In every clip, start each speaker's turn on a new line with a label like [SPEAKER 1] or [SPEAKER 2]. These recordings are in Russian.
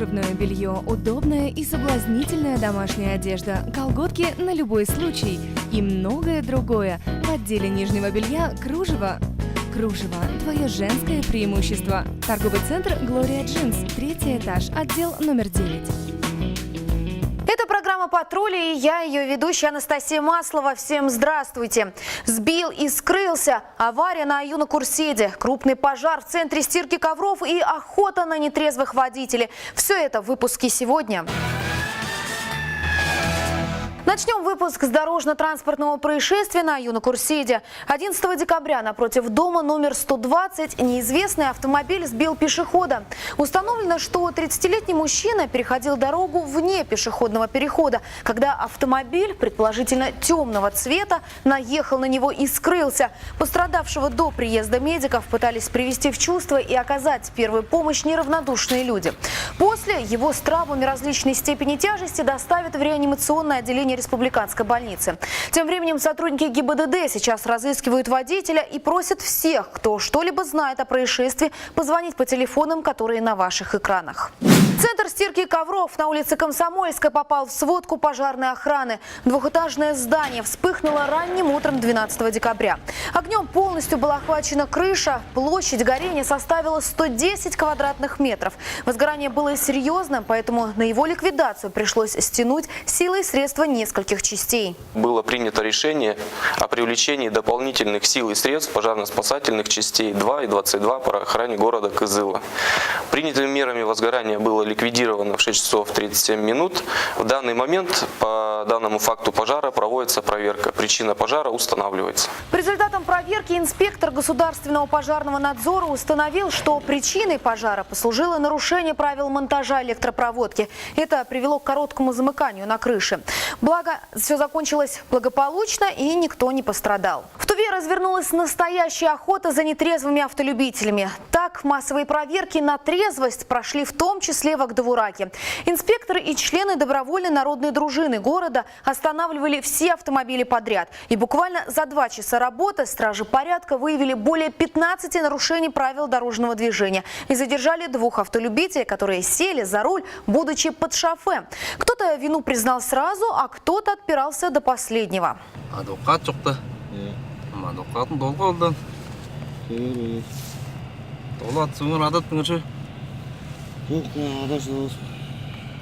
[SPEAKER 1] кружевное белье, удобная и соблазнительная домашняя одежда, колготки на любой случай и многое другое. В отделе нижнего белья кружево. Кружево – твое женское преимущество. Торговый центр «Глория Джинс», 3-й этаж, отдел номер 9.
[SPEAKER 2] Это программа «Патрули» и я, ее ведущая Анастасия Маслова. Всем здравствуйте. Сбил и скрылся. Авария на Аюна-Курседе. Крупный пожар в центре стирки ковров и охота на нетрезвых водителей. Все это в выпуске сегодня. Начнем выпуск с дорожно-транспортного происшествия на Аюна-Курседе. 11 декабря напротив дома номер 120 неизвестный автомобиль сбил пешехода. Установлено, что 30-летний мужчина переходил дорогу вне пешеходного перехода, когда автомобиль, предположительно темного цвета, наехал на него и скрылся. Пострадавшего до приезда медиков пытались привести в чувство и оказать первую помощь неравнодушные люди. После его с травмами различной степени тяжести доставят в реанимационное отделение республиканской больницы. Тем временем сотрудники ГИБДД сейчас разыскивают водителя и просят всех, кто что-либо знает о происшествии, позвонить по телефонам, которые на ваших экранах. Центр стирки ковров на улице Комсомольской попал в сводку пожарной охраны. Двухэтажное здание вспыхнуло ранним утром 12 декабря. Огнем полностью была охвачена крыша. Площадь горения составила 110 квадратных метров. Возгорание было серьезным, поэтому на его ликвидацию пришлось стянуть силы и средства нескольких частей.
[SPEAKER 3] Было принято решение о привлечении дополнительных сил и средств пожарно-спасательных частей 2 и 22 по охране города Кызыла. Принятыми мерами возгорания было ликвидировано в 6 часов 37 минут. В данный момент по данному факту пожара проводится проверка. Причина пожара устанавливается.
[SPEAKER 2] По результатам проверки инспектор государственного пожарного надзора установил, что причиной пожара послужило нарушение правил монтажа электропроводки. Это привело к короткому замыканию на крыше. Благо, все закончилось благополучно и никто не пострадал. В Туве развернулась настоящая охота за нетрезвыми автолюбителями. Так, массовые проверки на трезвость прошли в том числе в Агдавураке. Инспекторы и члены добровольной народной дружины города останавливали все автомобили подряд. И буквально за 2 часа работы стражи порядка выявили более 15 нарушений правил дорожного движения и задержали 2 автолюбителей, которые сели за руль, будучи под шофе. Кто-то вину признал сразу, а кто-то отпирался до последнего.
[SPEAKER 4] Адвокат чокты. Адвокатын долго oldu. Долат сыңыр адат пыңыршы.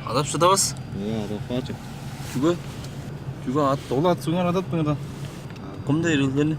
[SPEAKER 4] Адап шыдабыз?
[SPEAKER 5] адвокат.
[SPEAKER 4] Чуга долат сыңыр адат пыңырда. Кымда ирилгени?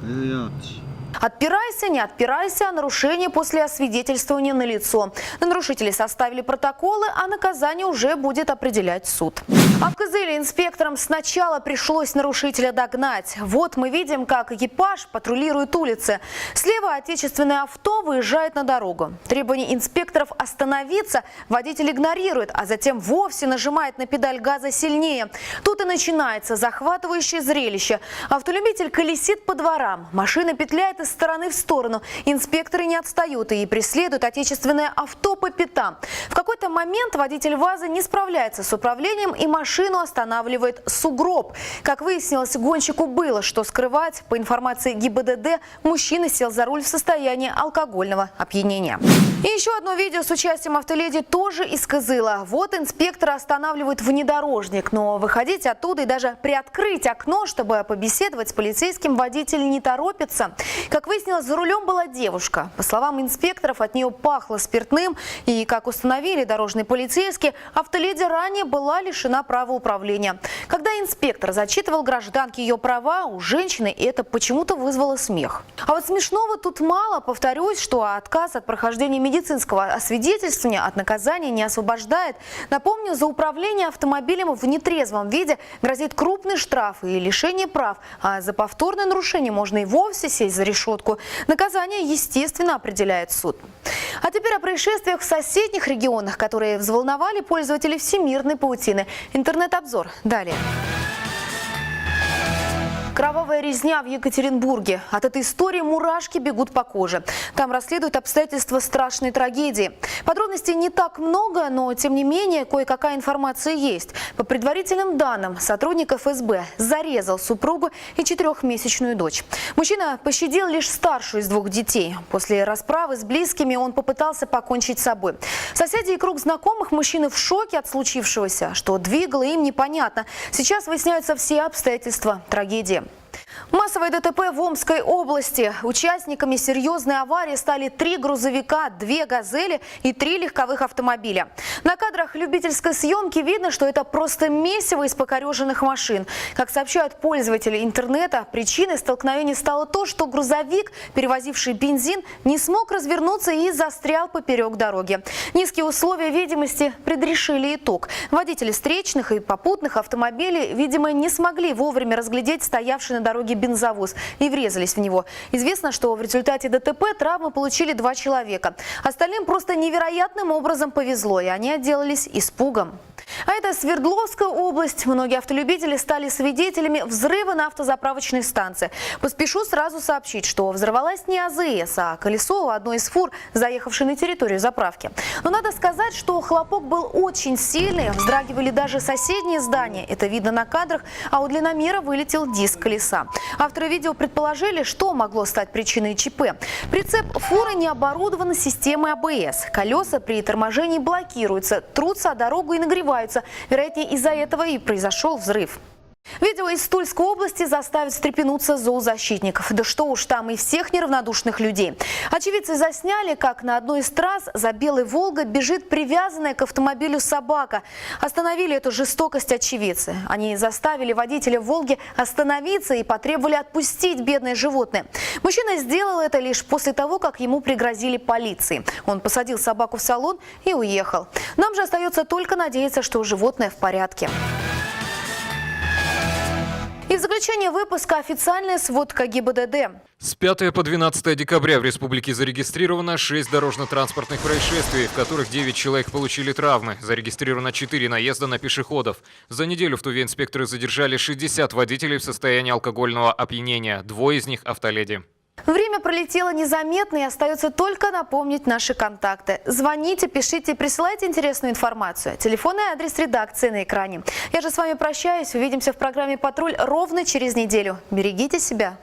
[SPEAKER 2] Отпирайся, не отпирайся, нарушение после освидетельствования налицо. На нарушителей составили протоколы, а наказание уже будет определять суд. А в Кызыле инспекторам сначала пришлось нарушителя догнать. Вот мы видим, как экипаж патрулирует улицы. Слева отечественное авто выезжает на дорогу. Требования инспекторов остановиться водитель игнорирует, а затем вовсе нажимает на педаль газа сильнее. Тут и начинается захватывающее зрелище. Автолюбитель колесит по дворам, машина петляет из стороны в сторону. Инспекторы не отстают и преследуют отечественное авто по пятам. В какой-то момент водитель ВАЗа не справляется с управлением и машину останавливает сугроб. Как выяснилось, гонщику было что скрывать. По информации ГИБДД, мужчина сел за руль в состоянии алкогольного опьянения. И еще одно видео с участием автоледи тоже из Кызыла. Вот инспекторы останавливают внедорожник, но выходить оттуда и даже приоткрыть окно, чтобы побеседовать с полицейским, водитель не торопится. Как выяснилось, за рулем была девушка. По словам инспекторов, от нее пахло спиртным. И, как установили дорожные полицейские, автоледи ранее была лишена права управления. Когда инспектор зачитывал гражданке ее права, у женщины это почему-то вызвало смех. А вот смешного тут мало. Повторюсь, что отказ от прохождения медицинского освидетельствования от наказания не освобождает. Напомню, за управление автомобилем в нетрезвом виде грозит крупный штраф и лишение прав. А за повторное нарушение можно и вовсе сесть за решетку. Наказание, естественно, определяет суд. А теперь о происшествиях в соседних регионах, которые взволновали пользователей всемирной паутины. Интернет-обзор далее. Кровавая резня в Екатеринбурге. От этой истории мурашки бегут по коже. Там расследуют обстоятельства страшной трагедии. Подробностей не так много, но тем не менее кое-какая информация есть. По предварительным данным, сотрудник ФСБ зарезал супругу и 4-месячную дочь. Мужчина пощадил лишь старшую из 2 детей. После расправы с близкими он попытался покончить с собой. Соседи и круг знакомых мужчины в шоке от случившегося. Что двигало им, непонятно. Сейчас выясняются все обстоятельства трагедии. Массовое ДТП в Омской области. Участниками серьезной аварии стали 3 грузовика, 2 «Газели» и 3 легковых автомобиля. На кадрах любительской съемки видно, что это просто месиво из покореженных машин. Как сообщают пользователи интернета, причиной столкновения стало то, что грузовик, перевозивший бензин, не смог развернуться и застрял поперек дороги. Низкие условия видимости предрешили итог. Водители встречных и попутных автомобилей, видимо, не смогли вовремя разглядеть стоявший на дороге бензовоз и врезались в него. Известно, что в результате ДТП травмы получили 2 человека. Остальным просто невероятным образом повезло, и они отделались испугом. А это Свердловская область. Многие автолюбители стали свидетелями взрыва на автозаправочной станции. Поспешу сразу сообщить, что взорвалась не АЗС, а колесо одной из фур, заехавшей на территорию заправки. Но надо сказать, что хлопок был очень сильный, вздрагивали даже соседние здания. Это видно на кадрах, а у длинномера вылетел диск колеса. Авторы видео предположили, что могло стать причиной ЧП. Прицеп фуры не оборудован системой АБС. Колеса при торможении блокируются, трутся о дорогу и нагреваются. Вероятнее, из-за этого и произошел взрыв. Видео из Тульской области заставит встрепенуться зоозащитников. Да что уж там, и всех неравнодушных людей. Очевидцы засняли, как на одной из трасс за белой «Волгой» бежит привязанная к автомобилю собака. Остановили эту жестокость очевидцы. Они заставили водителя «Волги» остановиться и потребовали отпустить бедное животное. Мужчина сделал это лишь после того, как ему пригрозили полицией. Он посадил собаку в салон и уехал. Нам же остается только надеяться, что животное в порядке. И в заключение выпуска официальная сводка ГИБДД.
[SPEAKER 5] С 5 по 12 декабря в республике зарегистрировано 6 дорожно-транспортных происшествий, в которых 9 человек получили травмы. Зарегистрировано 4 наезда на пешеходов. За неделю в Туве инспекторы задержали 60 водителей в состоянии алкогольного опьянения. 2 из них – автоледи.
[SPEAKER 2] Время пролетело незаметно, и остается только напомнить наши контакты. Звоните, пишите, присылайте интересную информацию. Телефон и адрес редакции на экране. Я же с вами прощаюсь. Увидимся в программе «Патруль» ровно через неделю. Берегите себя.